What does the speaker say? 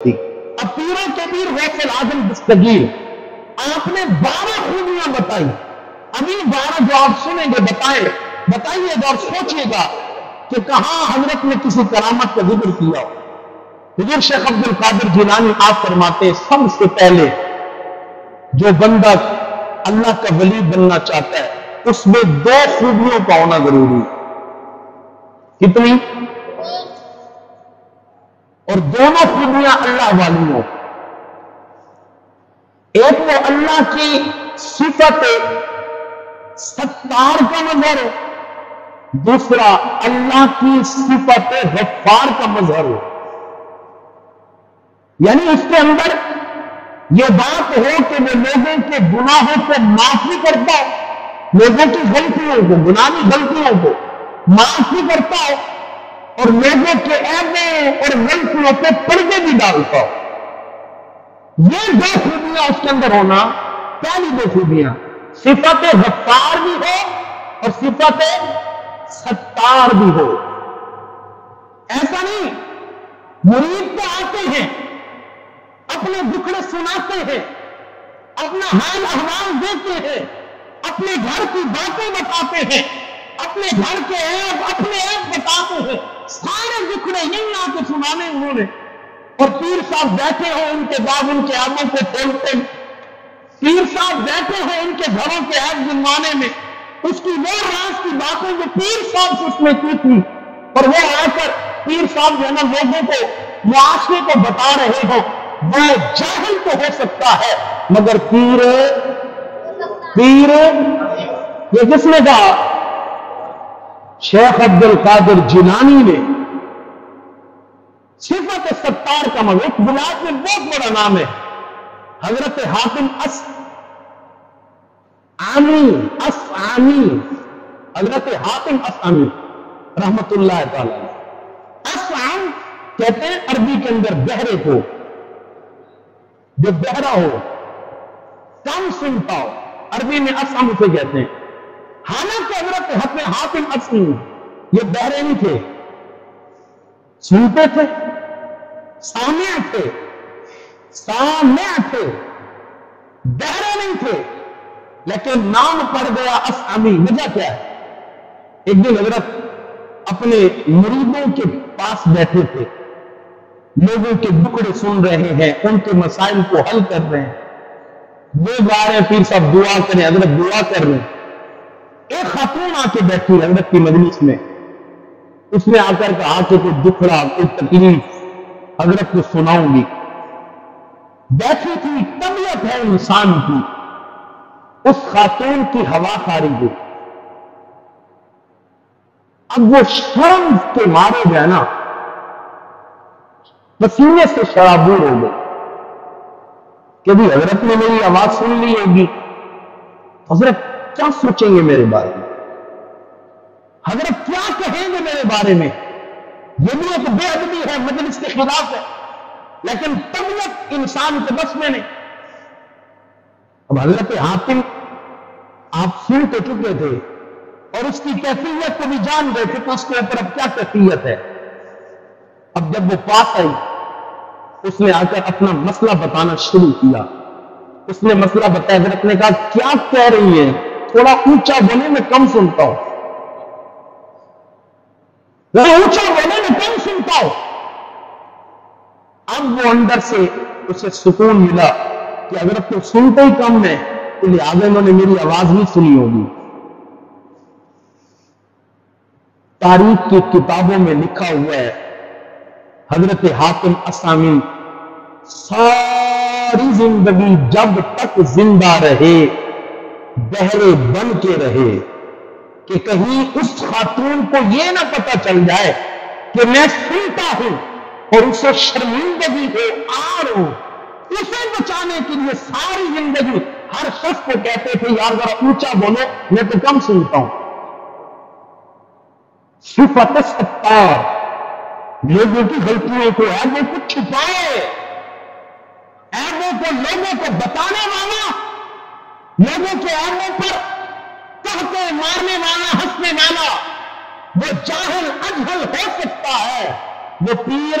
اب پیروں کبیر غوث العظم دستگیر آپ نے 12 خوبیاں بتائی. ابھی 12 جو آپ سنیں گے بتائیے گا اور سوچیے گا کہ کہاں حضرت نے کسی کرامت کا ذکر کیا. حضور شیخ عبد القادر جیلانی آپ فرماتے سب سے پہلے جو بندہ اللہ کا ولی بننا چاہتا ہے اس میں 2 خوبیوں کا ہونا ضروری ہے. کتنی؟ اور دونوں خوبیاں اللہ والی ہوں. ایک وہ اللہ کی صفت ستار کا مظہر ہو، دوسرا اللہ کی صفت غفار کا مظہر ہو. یعنی اس کے اندر یہ بات ہو کہ وہ لوگوں کے گناہوں کو معاف بھی کرتا ہو، لوگوں کی غلطیوں کو، گناہی غلطیوں کو معاف بھی کرتا ہو، اور لوگوں کے عیبوں اور غلطیوں پہ پردے بھی ڈالتا ہو. یہ 2 خوبیاں اس کے اندر ہونا. پہلی 2 خوبیاں صفت غفار بھی ہو اور صفت ستار بھی ہو. ایسا نہیں مرید تو آتے ہیں، اپنے دکھڑے سناتے ہیں، اپنا حال احوال دیتے ہیں، اپنے گھر کی باتیں بتاتے ہیں، اپنے گھر کے عیب اپنے عیب بتاتے ہیں، سارے دکھڑے یہیں آ کے سنانے انہوں نے، اور پیر صاحب بیٹھے ہو ان کے بعد ان کے عیبوں کو کھولتے ہیں. پیر صاحب بیٹھے ہو ان کے گھروں کے عیب گنوانے میں، اس کی وہ راز کی باتیں جو پیر صاحب سے اس نے کی تھی، اور وہ آ کر پیر صاحب جو ہے نا لوگوں کو معاشرے کو بتا رہے ہو. وہ جاہل تو ہو سکتا ہے مگر پیر یہ کس نے کہا؟ شیخ عبد القادر جیلانی نے. صفت ستار کا مطلب ایک بلاد میں بہت بڑا نام ہے، حضرت حاتم اسعمی حضرت حاتم اسعمی رحمت اللہ تعالی. اسعم کہتے ہیں عربی کے اندر بہرے کو، جو بہرا ہو، کم سنتا ہو، عربی میں اسعم سے کہتے ہیں. حالانکہ حضرت حاتم اسعمی یہ بہرے نہیں تھے، سنتے تھے، سامع تھے، بہرے نہیں تھے، لیکن نام پڑ گیا اسعمی. وجہ کیا ہے؟ ایک دن حضرت اپنے مریدوں کے پاس بیٹھے تھے، لوگوں کے دکھڑے سن رہے ہیں، ان کے مسائل کو حل کر رہے ہیں. وہ گا رہے ہیں پیر صاحب دعا کریں، حضرت دعا کر رہے ہیں. ایک خاتون آ کے بیٹھی حضرت کی مجلس میں، اس نے آ کر کہا کہ کوئی دکھڑا کوئی تکلیف حضرت کو سناؤں گی. بیٹھی تھی، طبیعت ہے انسان کی. اس خاتون کی ہوا خارج ہوئی. اب وہ شرم کے مارے گئے نا، پسینے سے شرابور ہو گئے کہ بھی حضرت نے میری آواز سن لی ہوگی، حضرت کیا سوچیں گے میرے بارے میں، حضرت کیا کہیں گے میرے بارے میں. یہ بھی ایک بے ادبی ہے، مجلس کے خلاف ہے، لیکن طبیعت انسان کے بس میں نہیں. اب حضرت حاتم آپ سن تو چکے تھے اور اس کی کیفیت کو بھی جان گئے تھے کہ اس کے اوپر اب کیا کیفیت ہے. اب جب وہ پاس آئی، اس نے آ کر اپنا مسئلہ بتانا شروع کیا. اس نے مسئلہ بتایا. حضرت نے کہا کیا کہہ رہی ہے، تھوڑا اونچا بولے، میں کم سنتا ہوں، اونچا بولے میں کم سنتا ہوں. اب وہ اندر سے اسے سکون ملا کہ حضرت تو سنتے ہی کم ہے، تو لہٰذا انہوں نے میری آواز نہیں سنی ہوگی. تاریخ کی کتابوں میں لکھا ہوا ہے حضرت حاتم اسعمی ساری زندگی جب تک زندہ رہے بہرے بن کے رہے کہ کہیں اس خاتون کو یہ نہ پتا چل جائے کہ میں سنتا ہوں اور اسے شرمندگی ہو آر ہو. اسے بچانے کے لیے ساری زندگی ہر شخص کو کہتے تھے یار ذرا اونچا بولو، میں تو کم سنتا ہوں. صفت ستار، لوگوں کی غلطیوں کو عیبوں کو چھپائے، عیبوں کو لوگوں کو بتانے والا، لوگوں کے عیبوں پر کہتے مارنے والا، ہنسنے والا. وہ جاہل اجہل ہو سکتا ہے، وہ پیر